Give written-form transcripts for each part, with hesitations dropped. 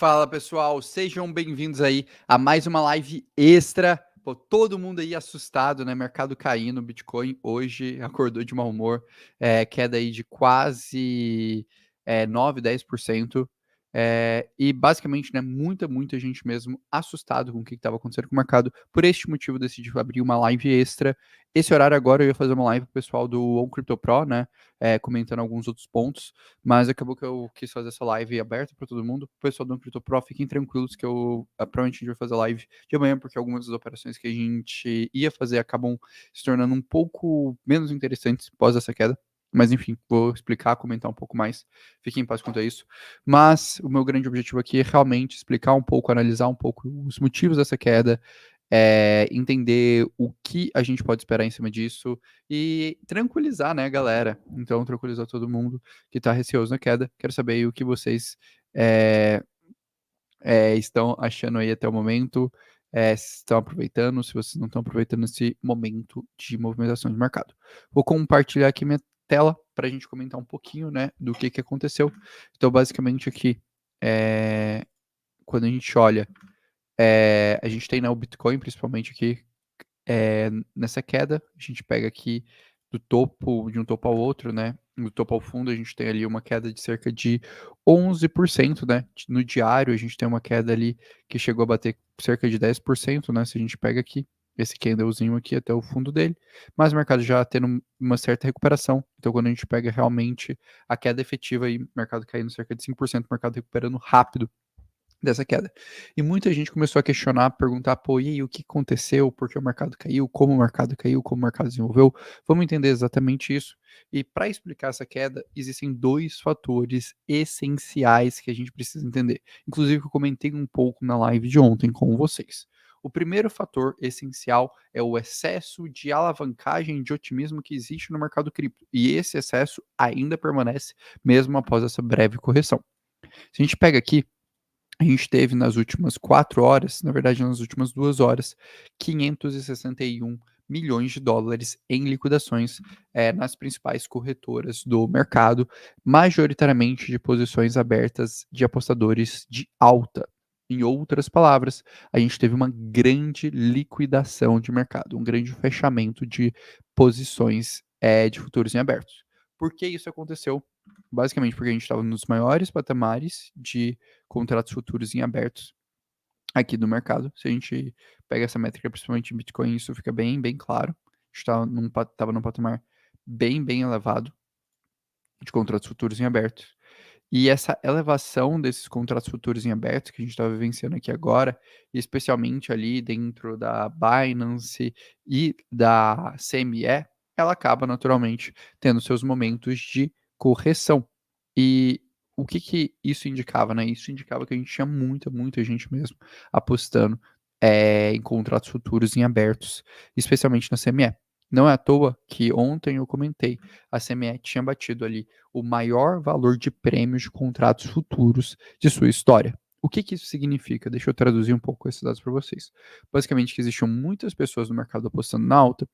Fala pessoal, sejam bem-vindos aí a mais uma live extra. Pô, todo mundo aí assustado, né? Mercado caindo, Bitcoin hoje acordou de mau humor, queda aí de quase 9, 10%. E basicamente, né, muita gente mesmo assustado com o que estava acontecendo com o mercado. Por este motivo, decidi abrir uma live extra. Esse horário agora eu ia fazer uma live com o pessoal do OnCryptoPro, né? Comentando alguns outros pontos. Mas acabou que eu quis fazer essa live aberta para todo mundo. O pessoal do CryptoPro, fiquem tranquilos que eu provavelmente a gente vai fazer live de amanhã, porque algumas das operações que a gente ia fazer acabam se tornando um pouco menos interessantes após essa queda. Mas enfim, vou explicar, comentar um pouco mais. Fiquem em paz quanto a isso. Mas o meu grande objetivo aqui é realmente explicar um pouco, analisar um pouco os motivos dessa queda, entender o que a gente pode esperar em cima disso e tranquilizar, né, galera? Então, tranquilizar todo mundo que está receoso na queda. Quero saber aí o que vocês estão achando aí até o momento, se estão aproveitando, se vocês não estão aproveitando esse momento de movimentação de mercado. Vou compartilhar aqui minha tela para a gente comentar um pouquinho, né, do que aconteceu. Então, basicamente aqui, quando a gente olha, a gente tem, né, o Bitcoin, principalmente aqui, nessa queda, a gente pega aqui do topo, de um topo ao outro, né? Do topo ao fundo, a gente tem ali uma queda de cerca de 11%, né? No diário, a gente tem uma queda ali que chegou a bater cerca de 10%, né? Se a gente pega aqui, esse candlezinho aqui até o fundo dele, mas o mercado já tendo uma certa recuperação. Então, quando a gente pega realmente a queda efetiva aí, o mercado caindo cerca de 5%, o mercado recuperando rápido dessa queda. E muita gente começou a questionar, perguntar, pô, e aí, o que aconteceu? Por que o mercado caiu? Como o mercado caiu? Como o mercado desenvolveu? Vamos entender exatamente isso. E para explicar essa queda, existem dois fatores essenciais que a gente precisa entender. Inclusive, eu comentei um pouco na live de ontem com vocês. O primeiro fator essencial é o excesso de alavancagem de otimismo que existe no mercado cripto. E esse excesso ainda permanece mesmo após essa breve correção. Se a gente pega aqui, a gente teve nas últimas 4 horas, na verdade nas últimas 2 horas, 561 milhões de dólares em liquidações nas principais corretoras do mercado, majoritariamente de posições abertas de apostadores de alta. Em outras palavras, a gente teve uma grande liquidação de mercado, um grande fechamento de posições de futuros em abertos. Por que isso aconteceu? Basicamente porque a gente estava nos maiores patamares de contratos futuros em abertos aqui do mercado. Se a gente pega essa métrica, principalmente em Bitcoin, isso fica bem claro. A gente estava num patamar bem elevado de contratos futuros em abertos. E essa elevação desses contratos futuros em abertos que a gente está vivenciando aqui agora, especialmente ali dentro da Binance e da CME, ela acaba naturalmente tendo seus momentos de correção. E o que isso indicava, né? Isso indicava que a gente tinha muita gente mesmo apostando em contratos futuros em abertos, especialmente na CME. Não é à toa que ontem eu comentei, a CME tinha batido ali o maior valor de prêmios de contratos futuros de sua história. O que isso significa? Deixa eu traduzir um pouco esses dados para vocês. Basicamente, que existiam muitas pessoas no mercado apostando na alta,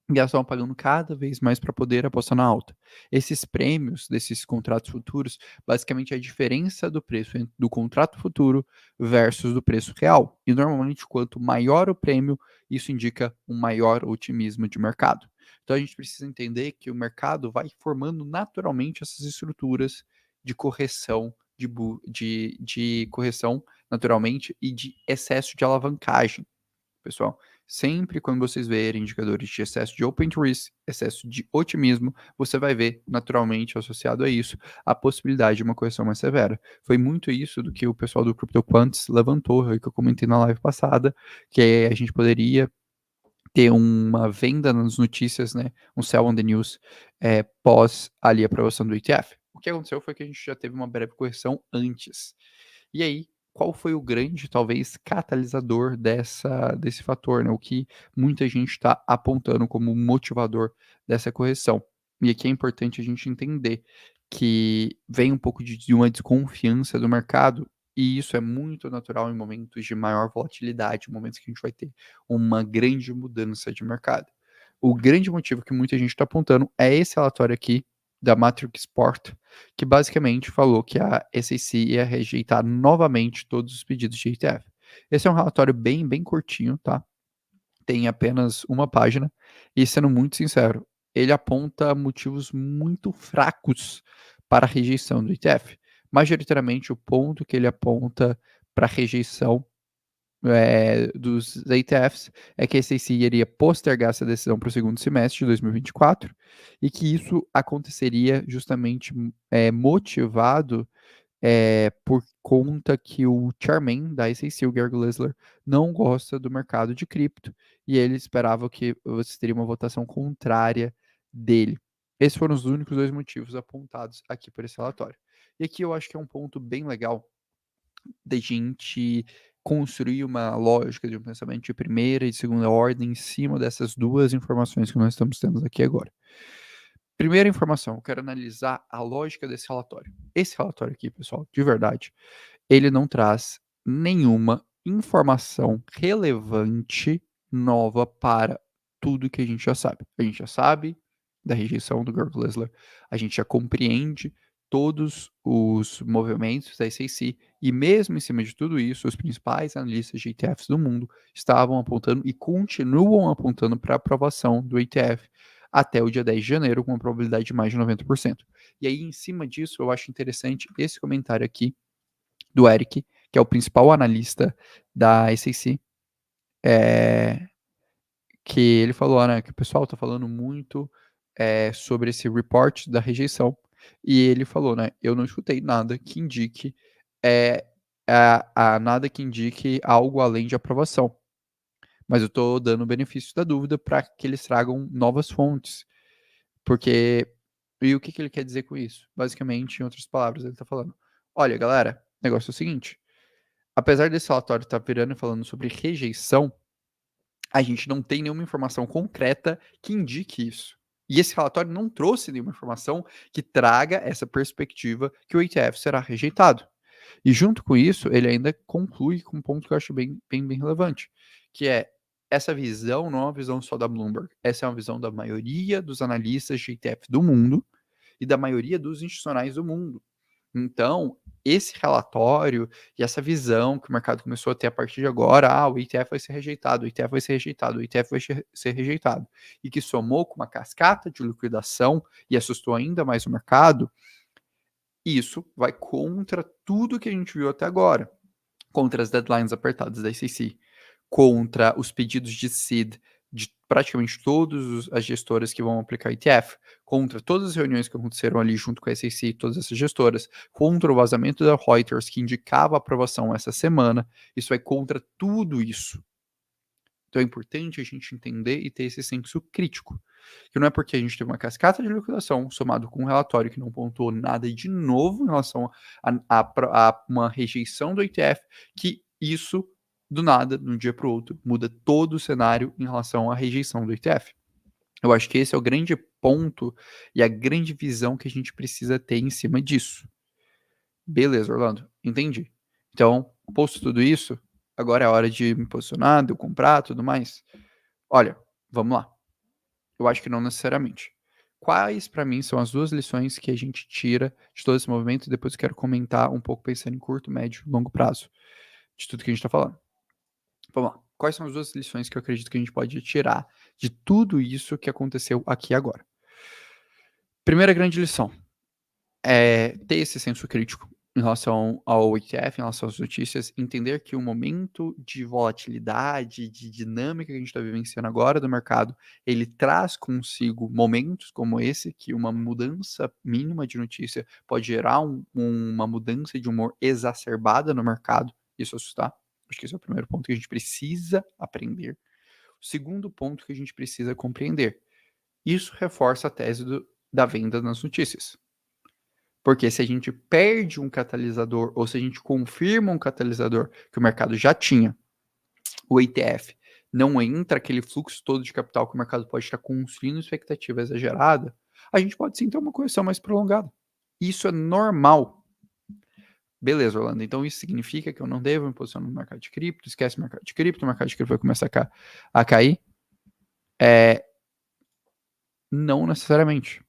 e elas estavam pagando cada vez mais para poder apostar na alta. Esses prêmios desses contratos futuros, basicamente é a diferença do preço do contrato futuro versus do preço real. E normalmente, quanto maior o prêmio, isso indica um maior otimismo de mercado. Então a gente precisa entender que o mercado vai formando naturalmente essas estruturas de correção, de correção naturalmente e de excesso de alavancagem, pessoal. Sempre quando vocês verem indicadores de excesso de open interest, excesso de otimismo, você vai ver naturalmente associado a isso a possibilidade de uma correção mais severa. Foi muito isso do que o pessoal do CryptoQuants levantou, que eu comentei na live passada, que a gente poderia ter uma venda nas notícias, né, um sell on the news, pós ali a aprovação do ETF. O que aconteceu foi que a gente já teve uma breve correção antes. E aí, qual foi o grande, talvez, catalisador desse fator, né? O que muita gente está apontando como motivador dessa correção. E aqui é importante a gente entender que vem um pouco de uma desconfiança do mercado, e isso é muito natural em momentos de maior volatilidade, momentos que a gente vai ter uma grande mudança de mercado. O grande motivo que muita gente está apontando é esse relatório aqui da Matrix Sport, que basicamente falou que a SEC ia rejeitar novamente todos os pedidos de ETF. Esse é um relatório bem curtinho, tá? Tem apenas uma página, e sendo muito sincero, ele aponta motivos muito fracos para a rejeição do ETF. Majoritariamente, o ponto que ele aponta para a rejeição dos ETFs é que a SEC iria postergar essa decisão para o segundo semestre de 2024 e que isso aconteceria justamente motivado por conta que o chairman da SEC, o Gary Gensler, não gosta do mercado de cripto e ele esperava que você teria uma votação contrária dele. Esses foram os únicos dois motivos apontados aqui por esse relatório. E aqui eu acho que é um ponto bem legal da gente construir uma lógica de um pensamento de primeira e de segunda ordem em cima dessas duas informações que nós estamos tendo aqui agora. Primeira informação, eu quero analisar a lógica desse relatório. Esse relatório aqui, pessoal, de verdade, ele não traz nenhuma informação relevante nova para tudo que a gente já sabe. A gente já sabe da rejeição do Gary Gensler, a gente já compreende todos os movimentos da SEC e mesmo em cima de tudo isso, os principais analistas de ETFs do mundo estavam apontando e continuam apontando para a aprovação do ETF até o dia 10 de janeiro, com uma probabilidade de mais de 90%. E aí, em cima disso, eu acho interessante esse comentário aqui do Eric, que é o principal analista da SEC, que ele falou, né, que o pessoal está falando muito sobre esse report da rejeição, e ele falou, né, eu não escutei nada que indique nada que indique algo além de aprovação, mas eu estou dando o benefício da dúvida para que eles tragam novas fontes, porque e o que ele quer dizer com isso? Basicamente, em outras palavras, ele está falando, olha, galera, o negócio é o seguinte, apesar desse relatório estar virando e falando sobre rejeição, a gente não tem nenhuma informação concreta que indique isso. E esse relatório não trouxe nenhuma informação que traga essa perspectiva que o ETF será rejeitado. E junto com isso, ele ainda conclui com um ponto que eu acho bem relevante, que é essa visão não é uma visão só da Bloomberg, essa é uma visão da maioria dos analistas de ETF do mundo e da maioria dos institucionais do mundo. Então, esse relatório e essa visão que o mercado começou a ter a partir de agora, o ETF vai ser rejeitado, o ETF vai ser rejeitado, o ETF vai ser rejeitado, e que somou com uma cascata de liquidação e assustou ainda mais o mercado, isso vai contra tudo que a gente viu até agora, contra as deadlines apertadas da SEC, contra os pedidos de SID de praticamente todas as gestoras que vão aplicar ETF, contra todas as reuniões que aconteceram ali junto com a SEC e todas essas gestoras, contra o vazamento da Reuters que indicava a aprovação essa semana, isso vai contra tudo isso. Então é importante a gente entender e ter esse senso crítico. Que não é porque a gente teve uma cascata de liquidação somado com um relatório que não pontuou nada de novo em relação a uma rejeição do ETF, que isso, do nada, de um dia para o outro, muda todo o cenário em relação à rejeição do ETF. Eu acho que esse é o grande ponto e a grande visão que a gente precisa ter em cima disso. Beleza, Orlando, entendi. Então, posto tudo isso, agora é a hora de me posicionar, de eu comprar, tudo mais. Olha, vamos lá. Eu acho que não necessariamente. Quais, para mim, são as duas lições que a gente tira de todo esse movimento? E depois eu quero comentar um pouco pensando em curto, médio e longo prazo de tudo que a gente está falando. Vamos lá. Quais são as duas lições que eu acredito que a gente pode tirar de tudo isso que aconteceu aqui agora? Primeira grande lição é ter esse senso crítico em relação ao ETF, em relação às notícias, entender que o momento de volatilidade, de dinâmica que a gente está vivenciando agora do mercado, ele traz consigo momentos como esse, que uma mudança mínima de notícia pode gerar uma mudança de humor exacerbada no mercado, isso assustar. Acho que esse é o primeiro ponto que a gente precisa aprender. O segundo ponto que a gente precisa compreender. Isso reforça a tese da venda nas notícias. Porque se a gente perde um catalisador, ou se a gente confirma um catalisador que o mercado já tinha, o ETF, não entra aquele fluxo todo de capital que o mercado pode estar construindo expectativa exagerada, a gente pode sim ter uma correção mais prolongada. Isso é normal. Beleza, Orlando. Então isso significa que eu não devo me posicionar no mercado de cripto, esquece o mercado de cripto vai começar a cair? Não necessariamente.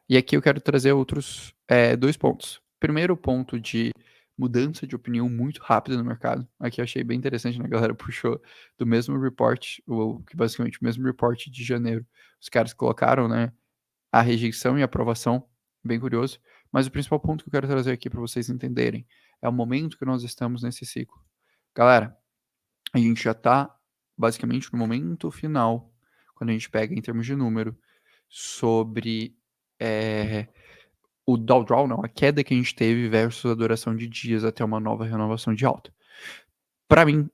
E aqui eu quero trazer outros 2 pontos. Primeiro ponto de mudança de opinião muito rápida no mercado. Aqui eu achei bem interessante, né? A galera puxou do mesmo report, que basicamente o mesmo report de janeiro. Os caras colocaram, né, a rejeição e a aprovação, bem curioso. Mas o principal ponto que eu quero trazer aqui para vocês entenderem é o momento que nós estamos nesse ciclo. Galera, a gente já está basicamente no momento final, quando a gente pega em termos de número, sobre o drawdown, não, a queda que a gente teve versus a duração de dias até uma nova renovação de alta. Para mim,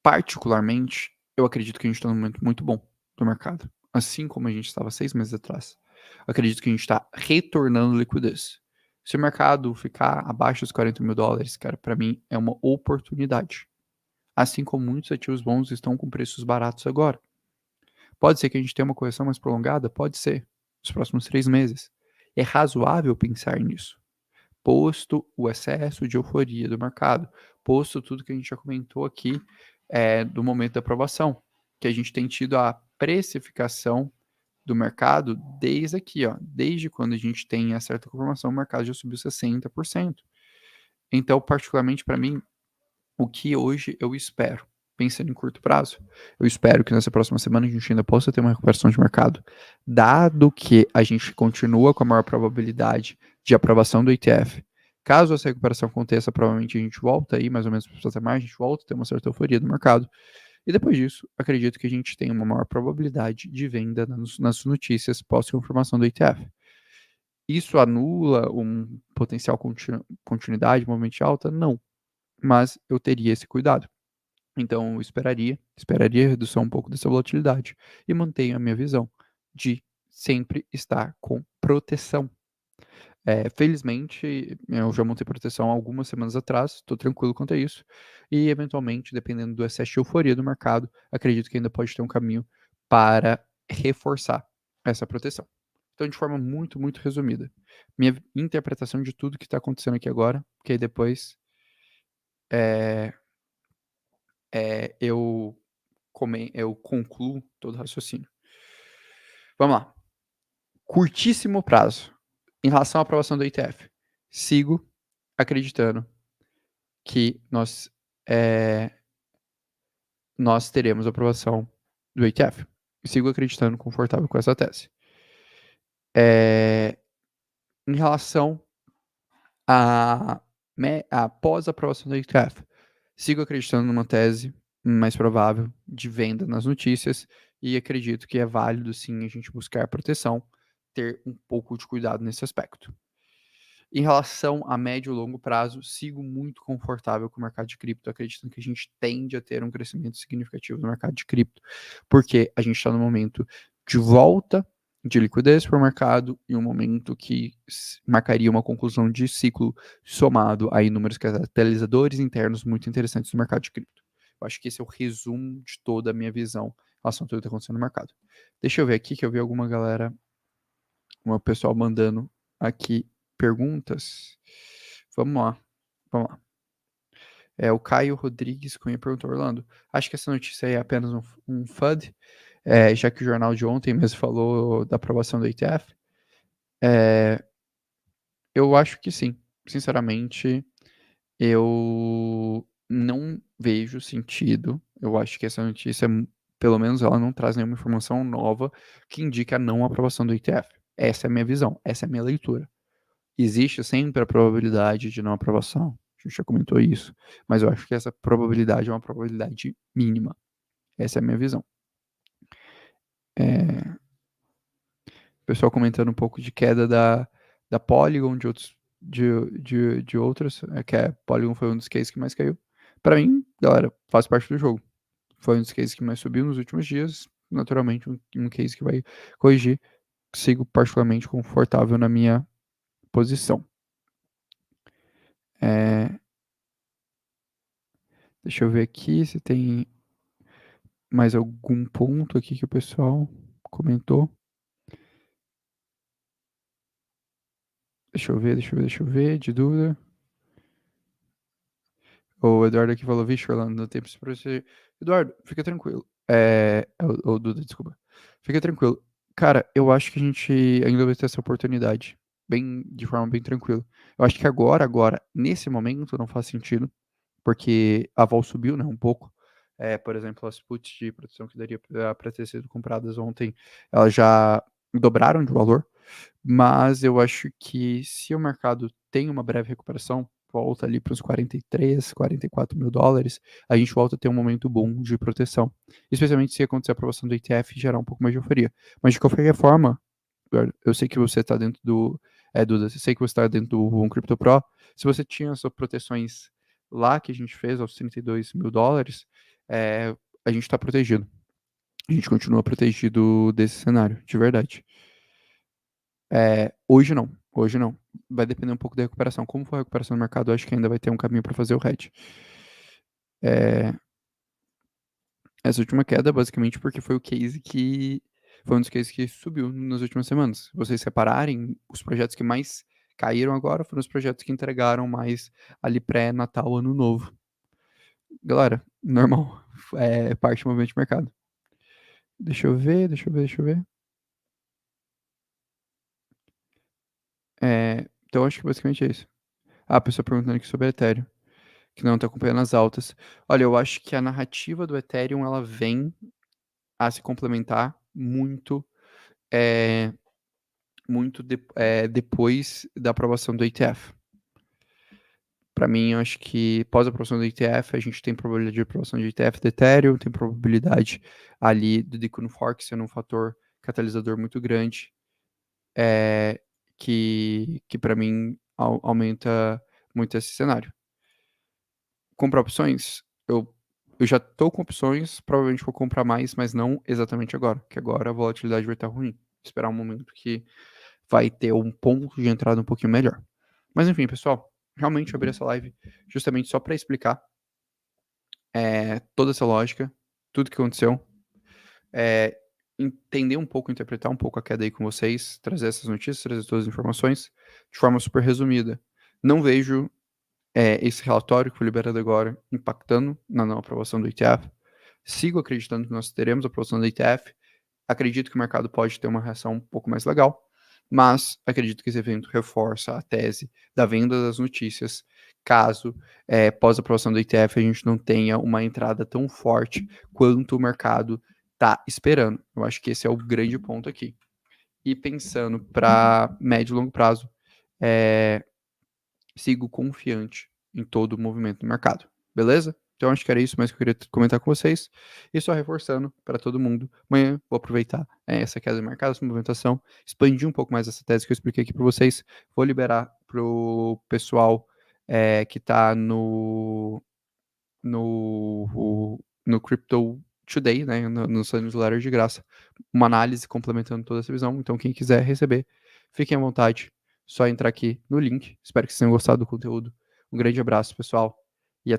particularmente, eu acredito que a gente está num momento muito bom do mercado. Assim como a gente estava 6 meses atrás. Eu acredito que a gente está retornando liquidez. Se o mercado ficar abaixo dos 40 mil dólares, cara, para mim é uma oportunidade. Assim como muitos ativos bons estão com preços baratos agora. Pode ser que a gente tenha uma correção mais prolongada? Pode ser. Nos próximos 3 meses. É razoável pensar nisso. Posto o excesso de euforia do mercado. Posto tudo que a gente já comentou aqui do momento da aprovação. Que a gente tem tido a precificação do mercado desde aqui, ó. Desde quando a gente tem a certa confirmação, o mercado já subiu 60%. Então, particularmente para mim, o que hoje eu espero, pensando em curto prazo, eu espero que nessa próxima semana a gente ainda possa ter uma recuperação de mercado, dado que a gente continua com a maior probabilidade de aprovação do ETF. Caso essa recuperação aconteça, provavelmente a gente volta aí, mais ou menos para o patamar, a gente volta a ter uma certa euforia do mercado. E depois disso, acredito que a gente tem uma maior probabilidade de venda nas notícias pós-confirmação do ETF. Isso anula um potencial continuidade, movimento de alta? Não. Mas eu teria esse cuidado. Então, eu esperaria redução um pouco dessa volatilidade e mantenho a minha visão de sempre estar com proteção. Felizmente, eu já montei proteção algumas semanas atrás, estou tranquilo quanto a isso, e eventualmente, dependendo do excesso de euforia do mercado, acredito que ainda pode ter um caminho para reforçar essa proteção. Então, de forma muito, muito resumida, minha interpretação de tudo que está acontecendo aqui agora, porque aí depois eu concluo todo o raciocínio. Vamos lá. Curtíssimo prazo. Em relação à aprovação do ETF, sigo acreditando que nós teremos aprovação do ETF. Sigo acreditando confortável com essa tese. Em relação à pós-aprovação do ETF, sigo acreditando numa tese mais provável de venda nas notícias e acredito que é válido sim a gente buscar proteção, ter um pouco de cuidado nesse aspecto. Em relação a médio e longo prazo, sigo muito confortável com o mercado de cripto, acreditando que a gente tende a ter um crescimento significativo no mercado de cripto, porque a gente está no momento de volta de liquidez para o mercado e um momento que marcaria uma conclusão de ciclo somado a números catalisadores internos muito interessantes no mercado de cripto. Eu acho que esse é o resumo de toda a minha visão em relação a tudo que está acontecendo no mercado. Deixa eu ver aqui que eu vi alguma galera, uma pessoal mandando aqui perguntas. Vamos lá. O Caio Rodrigues Cunha perguntou, Orlando, acho que essa notícia aí é apenas um FUD, já que o jornal de ontem mesmo falou da aprovação do ETF. Eu acho que sim. Sinceramente, eu não vejo sentido. Eu acho que essa notícia, pelo menos ela não traz nenhuma informação nova que indique a não aprovação do ETF. Essa é a minha visão, essa é a minha leitura. Existe sempre a probabilidade de não aprovação. A gente já comentou isso. Mas eu acho que essa probabilidade é uma probabilidade mínima. Essa é a minha visão. O pessoal comentando um pouco de queda da Polygon, de outras, que a Polygon foi um dos cases que mais caiu. Para mim, galera, faz parte do jogo. Foi um dos cases que mais subiu nos últimos dias. Naturalmente, um case que vai corrigir. Sigo particularmente confortável na minha posição. Deixa eu ver aqui se tem mais algum ponto aqui que o pessoal comentou. Deixa eu ver, de dúvida. O Eduardo aqui falou, vixe, Orlando, não tem pra você. Eduardo, fica tranquilo. O Duda, desculpa. Fica tranquilo. Cara, eu acho que a gente ainda vai ter essa oportunidade de forma bem tranquila. Eu acho que agora, nesse momento, não faz sentido, porque a vol subiu, né, um pouco. Por exemplo, as puts de proteção que daria para ter sido compradas ontem, elas já dobraram de valor, mas eu acho que se o mercado tem uma breve recuperação, volta ali para os 43, 44 mil dólares, a gente volta a ter um momento bom de proteção. Especialmente se acontecer a aprovação do ETF e gerar um pouco mais de euforia. Mas de qualquer forma, eu sei que você está dentro do. Duda, eu sei que você está dentro do One Crypto Pro. Se você tinha as suas proteções lá que a gente fez aos 32 mil dólares, a gente está protegido. A gente continua protegido desse cenário, de verdade. Hoje não. Hoje não. Vai depender um pouco da recuperação. Como for a recuperação do mercado, eu acho que ainda vai ter um caminho para fazer o hedge. Essa última queda, basicamente, porque foi o case que. Foi um dos cases que subiu nas últimas semanas. Se vocês separarem, os projetos que mais caíram agora foram os projetos que entregaram mais ali pré-Natal, Ano Novo. Galera, normal. É parte do movimento de mercado. Deixa eu ver. Então, acho que basicamente é isso. A pessoa perguntando aqui sobre Ethereum, que não está acompanhando as altas. Olha, eu acho que a narrativa do Ethereum, ela vem a se complementar muito, depois da aprovação do ETF. Para mim, eu acho que pós a aprovação do ETF, a gente tem probabilidade de aprovação de ETF do Ethereum, tem probabilidade ali do Deacon Fork sendo um fator catalisador muito grande, que para mim aumenta muito esse cenário. Comprar opções, eu já estou com opções, provavelmente vou comprar mais, mas não exatamente agora, que agora a volatilidade vai estar ruim. Esperar um momento que vai ter um ponto de entrada um pouquinho melhor. Mas enfim, pessoal, realmente eu abri essa live justamente só para explicar toda essa lógica, tudo que aconteceu, entender um pouco, interpretar um pouco a queda aí com vocês, trazer essas notícias, trazer todas as informações de forma super resumida. Não vejo esse relatório que foi liberado agora impactando na não aprovação do ETF. Sigo acreditando que nós teremos a aprovação do ETF. Acredito que o mercado pode ter uma reação um pouco mais legal, mas acredito que esse evento reforça a tese da venda das notícias, caso pós aprovação do ETF a gente não tenha uma entrada tão forte quanto o mercado está esperando. Eu acho que esse é o grande ponto aqui. E pensando para médio e longo prazo, sigo confiante em todo o movimento do mercado. Beleza? Então acho que era isso mais que eu queria comentar com vocês. E só reforçando para todo mundo, amanhã vou aproveitar essa queda de mercado, essa movimentação, expandir um pouco mais essa tese que eu expliquei aqui para vocês. Vou liberar para o pessoal que está no Crypto Today, né, no seu newsletter de graça, uma análise complementando toda essa visão. Então quem quiser receber, fiquem à vontade. Só entrar aqui no link. Espero que vocês tenham gostado do conteúdo. Um grande abraço, pessoal.